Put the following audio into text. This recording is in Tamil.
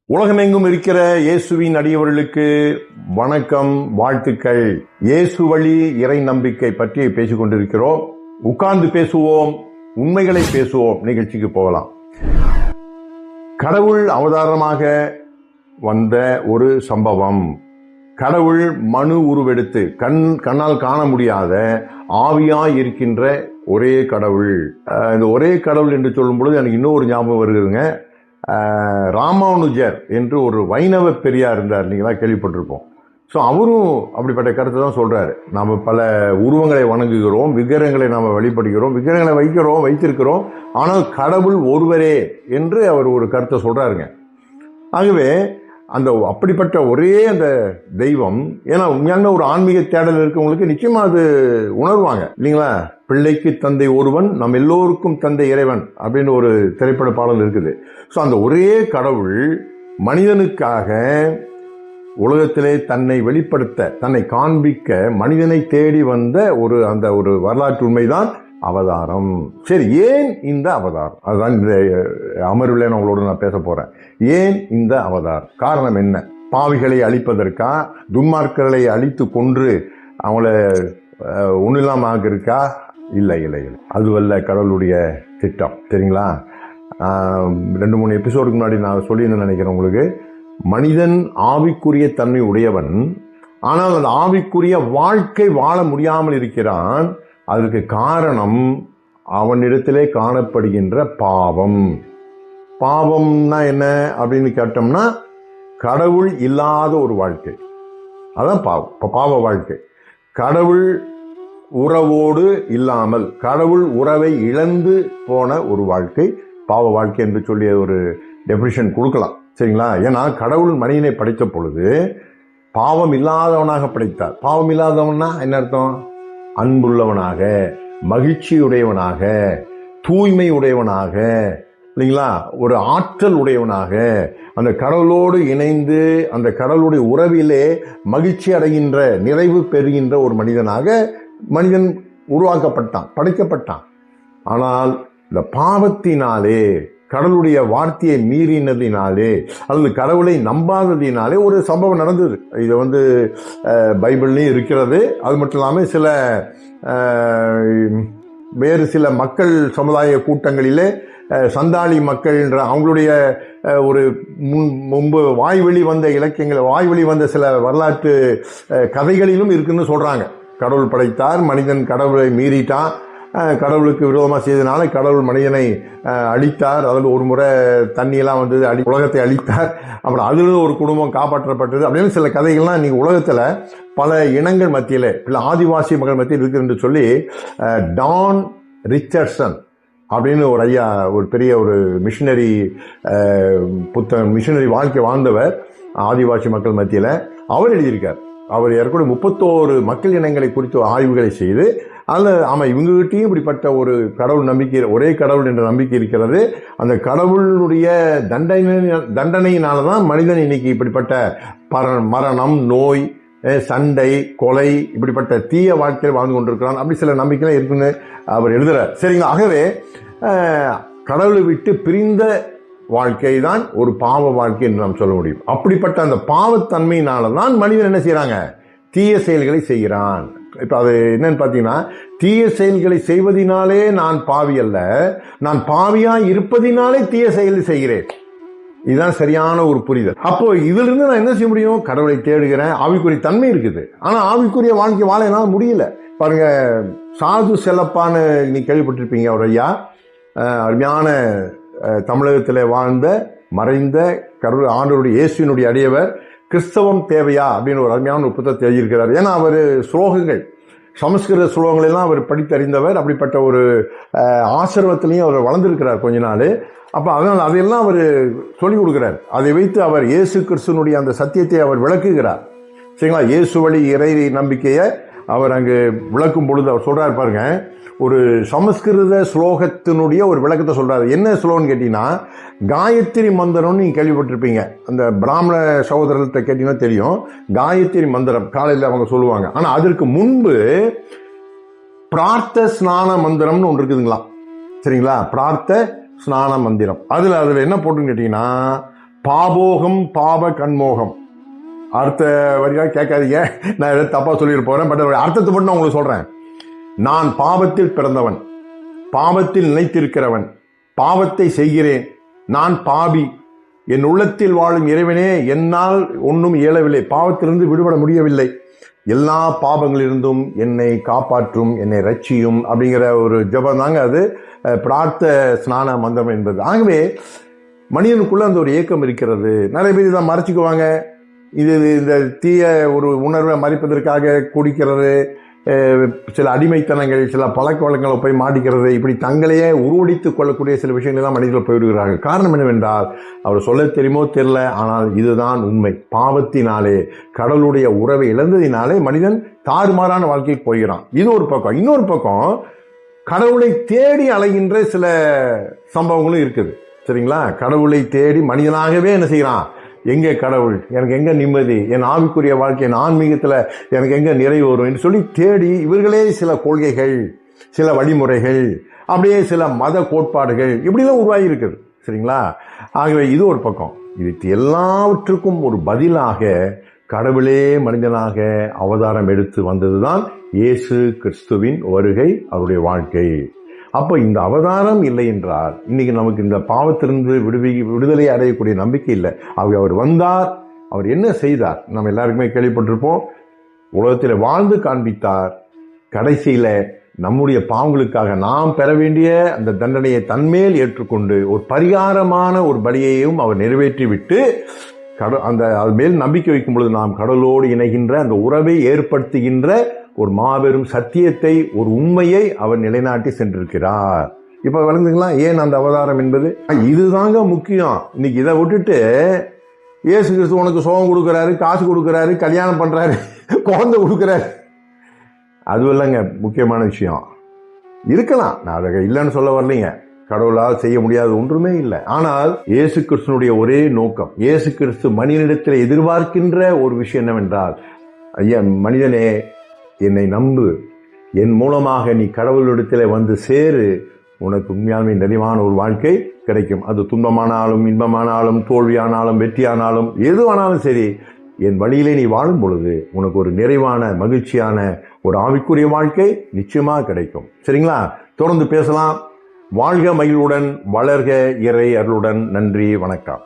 உலகமெங்கும் இருக்கிற இயேசுவின் அடியவர்களுக்கு வணக்கம், வாழ்த்துக்கள். இயேசு வழி இறை நம்பிக்கை பற்றி பேசிக் கொண்டிருக்கிறோம். உட்கார்ந்து பேசுவோம், உண்மைகளை பேசுவோம் நிகழ்ச்சிக்கு போகலாம். கடவுள் அவதாரமாக வந்த ஒரு சம்பவம். கடவுள் மனு உருவெடுத்து கண்ணால் காண முடியாத ஆவியாய் இருக்கின்ற ஒரே கடவுள். இந்த ஒரே கடவுள் என்று சொல்லும் பொழுது எனக்கு இன்னொரு ஞாபகம் வருகிறதுங்க. ராமானுஜர் என்று ஒரு வைணவ பெரியார் இருந்தார், நீங்களா கேள்விப்பட்டிருப்போம். ஸோ அவரும் அப்படிப்பட்ட கருத்தை தான் சொல்றாரு. நாம் பல உருவங்களை வணங்குகிறோம், விக்கிரகங்களை நாம் வழிபடுகிறோம், விக்கிரகங்களை வைத்திருக்கிறோம், ஆனால் கடவுள் ஒருவரே என்று அவர் ஒரு கருத்தை சொல்றாருங்க. ஆகவே அப்படிப்பட்ட ஒரே அந்த தெய்வம், ஏன்னா உண்மையான ஒரு ஆன்மீக தேடல் இருக்கவங்களுக்கு நிச்சயமா அது உணர்வாங்க இல்லைங்களா? பிள்ளைக்கு தந்தை ஒருவன், நம் எல்லோருக்கும் தந்தை இறைவன் அப்படின்னு ஒரு திரைப்பட பாடல் இருக்குது. ஸோ அந்த ஒரே கடவுள் மனிதனுக்காக உலகத்திலே தன்னை வெளிப்படுத்த, தன்னை காண்பிக்க மனிதனை தேடி வந்த ஒரு வரலாற்று உண்மைதான் அவதாரம். சரி, ஏன் இந்த அவதாரம்? அதுதான் இந்த அமர்வில் நான் உங்களோட நான் பேச போறேன். ஏன் இந்த அவதாரம்? காரணம் என்ன? பாவிகளை அழிப்பதற்கா? துன்மார்க்கர்களை அழித்து கொன்று அவங்கள ஒன்றும் இல்லாம இருக்கா? இல்லை, அதுவல்ல கடவுளுடைய திட்டம். சரிங்களா? 2-3 எபிசோடுக்கு முன்னாடி நான் சொல்லி நினைக்கிறேன் உங்களுக்கு. மனிதன் ஆவிக்குரிய தன்மை உடையவன், ஆனால் அந்த ஆவிக்குரிய வாழ்க்கை வாழ முடியாமல் இருக்கிறான். அதற்கு காரணம் அவனிடத்திலே காணப்படுகின்ற பாவம். பாவம்னா என்ன அப்படின்னு கேட்டோம்னா, கடவுள் இல்லாத ஒரு வாழ்க்கை, அதான் பாவம். பாவ வாழ்க்கை. கடவுள் உறவோடு இல்லாமல், கடவுள் உறவை இழந்து போன ஒரு வாழ்க்கை பாவ வாழ்க்கை என்று சொல்லி ஒரு டெபினிஷன் கொடுக்கலாம். சரிங்களா? ஏன்னா கடவுள் மனிதனை படைத்த பொழுது பாவம் இல்லாதவனாக படைத்தார். பாவம் இல்லாதவன்னா என்ன அர்த்தம்? அன்புள்ளவனாக, மகிழ்ச்சியுடையவனாக, தூய்மை உடையவனாக, இல்லைங்களா? ஒரு ஆற்றல் உடையவனாக, அந்த கடவுளோடு இணைந்து அந்த கடவுளுடைய உறவிலே மகிழ்ச்சி அடைகின்ற, நிறைவு பெறுகின்ற ஒரு மனிதனாக மனிதன் உருவாக்கப்பட்டான், படைக்கப்பட்டான். ஆனால் இந்த பாவத்தினாலே, கடவுளுடைய வார்த்தையை மீறினதினாலே அல்லது கடவுளை நம்பாததினாலே ஒரு சம்பவம் நடந்தது. இது பைபிள்லையும் இருக்கிறது. அது மட்டும் இல்லாமல் வேறு சில மக்கள் சமுதாய கூட்டங்களிலே சந்தாளி மக்கள் என்ற அவங்களுடைய ஒரு முன்பு வாய்வெளி வந்த இலக்கியங்கள், வாய்வெளி வந்த சில வரலாற்று கதைகளிலும் இருக்குன்னு சொல்றாங்க. கடவுள் படைத்தார், மனிதன் கடவுளை மீறிட்டான், கடவுளுக்கு விரோதமாக செய்தனால கடவுள் மனிதனை அழித்தார், அதில் ஒரு முறை தண்ணியெல்லாம் வந்தது, உலகத்தை அழித்தார், அப்புறம் அதில் ஒரு குடும்பம் காப்பாற்றப்பட்டது அப்படின்னு சில கதைகள்லாம் இன்னைக்கு உலகத்தில் பல இனங்கள் மத்தியில், இல்லை ஆதிவாசி மக்கள் மத்தியில் இருக்கு என்று சொல்லி டான் ரிச்சர்ட்சன் அப்படின்னு ஒரு ஐயா, ஒரு பெரிய ஒரு மிஷினரி வாழ்க்கை வாழ்ந்தவர் ஆதிவாசி மக்கள் மத்தியில், அவர் எழுதியிருக்கார். அவர் ஏற்கனவே 31 மக்கள் இனங்களை குறித்து ஆய்வுகளை செய்து, அதில் இவங்ககிட்டையும் இப்படிப்பட்ட ஒரு கடவுள் நம்பிக்கை, ஒரே கடவுள் என்ற நம்பிக்கை இருக்கிறது. அந்த கடவுளுடைய தண்டனையினாலதான் மனிதன் இன்னைக்கு இப்படிப்பட்ட மரணம், நோய், சண்டை, கொலை, இப்படிப்பட்ட தீய வாழ்க்கையில் வாழ்ந்து கொண்டிருக்கிறான். அப்படி சில நம்பிக்கைலாம் இருக்குன்னு அவர் எழுதுறார். சரிங்களா? ஆகவே கடவுளை விட்டு பிரிந்த வாழ்க்கை தான் ஒரு பாவ வாழ்க்கை என்று நாம் சொல்ல முடியும். அப்படிப்பட்ட அந்த பாவத்தன்மையினாலதான் மனிதன் என்ன செய்யறாங்க? தீய செயல்களை செய்கிறான். இப்ப அது என்னன்னு பாத்தீங்கன்னா, தீய செயல்களை செய்வதனாலே நான் பாவி அல்ல, நான் பாவியா இருப்பதினாலே தீய செயலை செய்கிறேன். இதுதான் சரியான ஒரு புரிதல். அப்போ இதுல இருந்து நான் என்ன செய்ய முடியும்? கடவுளை தேடுகிறேன், ஆவிக்குரிய தன்மை இருக்குது, ஆனா ஆவிக்குரிய வாழ்க்கை வாழ என்னால் முடியல. பாருங்க, சாது செல்லப்பான்னு நீ கேள்விப்பட்டிருப்பீங்க. அவர் ஐயா அருமையான தமிழகத்தில் வாழ்ந்த மறைந்த கடவுள் ஆண்டவருடைய இயேசுவினுடைய அடியவர். கிறிஸ்தவம் தேவையா அப்படின்னு ஒரு அருமையான ஒரு புத்தகத்தை எழுதியிருக்கிறார். ஏன்னா அவர் ஸ்லோகங்கள், சமஸ்கிருத ஸ்லோகங்களெல்லாம் அவர் படித்தறிந்தவர். அப்படிப்பட்ட ஒரு ஆசிரமத்திலையும் அவர் வளர்ந்திருக்கிறார் கொஞ்ச நாள். அப்போ அதனால் அதையெல்லாம் அவர் சொல்லிக் கொடுக்கிறார். அதை வைத்து அவர் இயேசு கிறிஸ்துவனுடைய அந்த சத்தியத்தை அவர் விளக்குகிறார். சரிங்களா? இயேசு வழி இறை நம்பிக்கையை அவர் அங்கு விளக்கும் பொழுது அவர் சொல்றாரு பாருங்க, ஒரு சமஸ்கிருத ஸ்லோகத்தினுடைய ஒரு விளக்கத்தை சொல்றாரு. என்ன ஸ்லோகம்னு கேட்டீங்கன்னா, காயத்ரி மந்திரம்னு நீங்க கேள்விப்பட்டிருப்பீங்க. அந்த பிராமண சகோதரர்கிட்ட கேட்டீங்கன்னா தெரியும். காயத்ரி மந்திரம் காலையில் அவங்க சொல்லுவாங்க. ஆனா அதற்கு முன்பு பிரார்த்த ஸ்நான மந்திரம்னு ஒன்று இருக்குதுங்களா. சரிங்களா? பிரார்த்த ஸ்நான மந்திரம். அதுல என்ன போட்டுன்னு கேட்டீங்கன்னா, பாபோகம் பாப கண்மோகம். அடுத்த வரியாக கேட்காதீங்க, நான் எதாவது தப்பா சொல்லிட்டு போறேன். பட் அர்த்தத்தை மட்டும் நான் உங்களுக்கு சொல்றேன். நான் பாவத்தில் பிறந்தவன், பாவத்தில் நிலைத்திருக்கிறவன், பாவத்தை செய்கிறேன், நான் பாவி, என் உள்ளத்தில் வாழும் இறைவனே, என்னால் ஒன்றும் இயலவில்லை, பாவத்திலிருந்து விடுபட முடியவில்லை, எல்லா பாவங்களிலிருந்தும் என்னை காப்பாற்றும், என்னை ரட்சியும் அப்படிங்கிற ஒரு ஜபம் தாங்க அது பிரார்த்த ஸ்நான மந்திரம் என்பது. ஆகவே மனிதனுக்குள்ள அந்த ஒரு ஏக்கம் இருக்கிறது. நிறைய பேர் இதை மறைச்சிக்குவாங்க. இது இந்த தீய ஒரு உணர்வை மறைப்பதற்காக குடிக்கிறது, சில அடிமைத்தனங்கள், சில பழக்க வழக்கங்களை போய் மாட்டிக்கிறது, இப்படி தங்களையே உருவடித்துக் கொள்ளக்கூடிய சில விஷயங்கள் தான் மனிதர்கள் போய்விடுகிறார்கள். காரணம் என்னவென்றால், அவர் சொல்ல தெரியுமோ தெரியல, ஆனால் இதுதான் உண்மை. பாவத்தினாலே, கடவுளுடைய உறவை இழந்ததினாலே மனிதன் தாறுமாறான வாழ்க்கைக்கு போகிறான். இது ஒரு பக்கம். இன்னொரு பக்கம், கடவுளை தேடி அலைகின்ற சில சம்பவங்களும் இருக்குது. சரிங்களா? கடவுளை தேடி மனிதனாகவே என்ன செய்யறான், எங்க கடவுள், எனக்கு எங்க நிம்மதி, என் ஆவிக்குரிய வாழ்க்கை, என் ஆன்மீகத்துல எனக்கு எங்க நிறைவு வரும் என்று சொல்லி தேடி இவர்களே சில கொள்கைகள், சில வழிமுறைகள், அப்படியே சில மத கோட்பாடுகள் இப்படிலாம் உருவாகி இருக்குது. சரிங்களா? ஆகவே இது ஒரு பக்கம். இது எல்லாவற்றுக்கும் ஒரு பதிலாக கடவுளே மனிதனாக அவதாரம் எடுத்து வந்ததுதான் இயேசு கிறிஸ்துவின் வருகை, அவருடைய வாழ்க்கை. அப்ப இந்த அவதாரம் இல்லை என்றால் இன்னைக்கு நமக்கு இந்த பாவத்திலிருந்து விடுதலை அடையக்கூடிய நம்பிக்கை இல்லை. அவர் வந்தார், அவர் என்ன செய்தார், நம்ம எல்லாருக்குமே கேள்விப்பட்டிருப்போம். உலகத்தில் வாழ்ந்து காண்பித்தார். கடைசியில நம்முடைய பாவங்களுக்காக நாம் பெற வேண்டிய அந்த தண்டனையை தன்மேல் ஏற்றுக்கொண்டு ஒரு பரிகாரமான ஒரு பலியையும் அவர் நிறைவேற்றி விட்டு அந்த அது மேல் நம்பிக்கை வைக்கும் பொழுது நாம் கடவுளோடு இணைகின்ற அந்த உறவை ஏற்படுத்துகின்ற ஒரு மாபெரும் சத்தியத்தை, ஒரு உண்மையை அவர் நிலைநாட்டி சென்றிருக்கிறார். இப்ப வளர்ந்துங்களா ஏன் அந்த அவதாரம் என்பது இதுதாங்க முக்கியம். இன்னைக்கு இதை விட்டுட்டு இயேசு கிறிஸ்து உனக்கு சோகம் கொடுக்கிறாரு, காசு கொடுக்கிறாரு, கல்யாணம் பண்றாரு, குழந்தை கொடுக்கிறாரு, அது இல்லைங்க முக்கியமான விஷயம். இருக்கலாம், நான் அதை இல்லைன்னு சொல்ல வரலைங்க. கடவுளால் செய்ய முடியாத ஒன்றுமே இல்லை. ஆனால் இயேசு கிறிஸ்துனுடைய ஒரே நோக்கம், இயேசு கிறிஸ்து மனிதனிடத்தில் எதிர்பார்க்கின்ற ஒரு விஷயம் என்னவென்றால், ஐயா மனிதனே என்னை நம்பு, என் மூலமாக நீ கடவுளிடத்தில் வந்து சேரு, உனக்கு உண்மையாலுமே நிறைவான ஒரு வாழ்க்கை கிடைக்கும். அது துன்பமானாலும் இன்பமானாலும் தோல்வியானாலும் வெற்றியானாலும் எதுவானாலும் சரி, என் வழியிலே நீ வாழும் பொழுது உனக்கு ஒரு நிறைவான மகிழ்ச்சியான ஒரு ஆவிக்குரிய வாழ்க்கை நிச்சயமாக கிடைக்கும். சரிங்களா? தொடர்ந்து பேசலாம். வாழ்க மகிழ்வுடன், வளர்க இறை அருளுடன். நன்றி, வணக்கம்.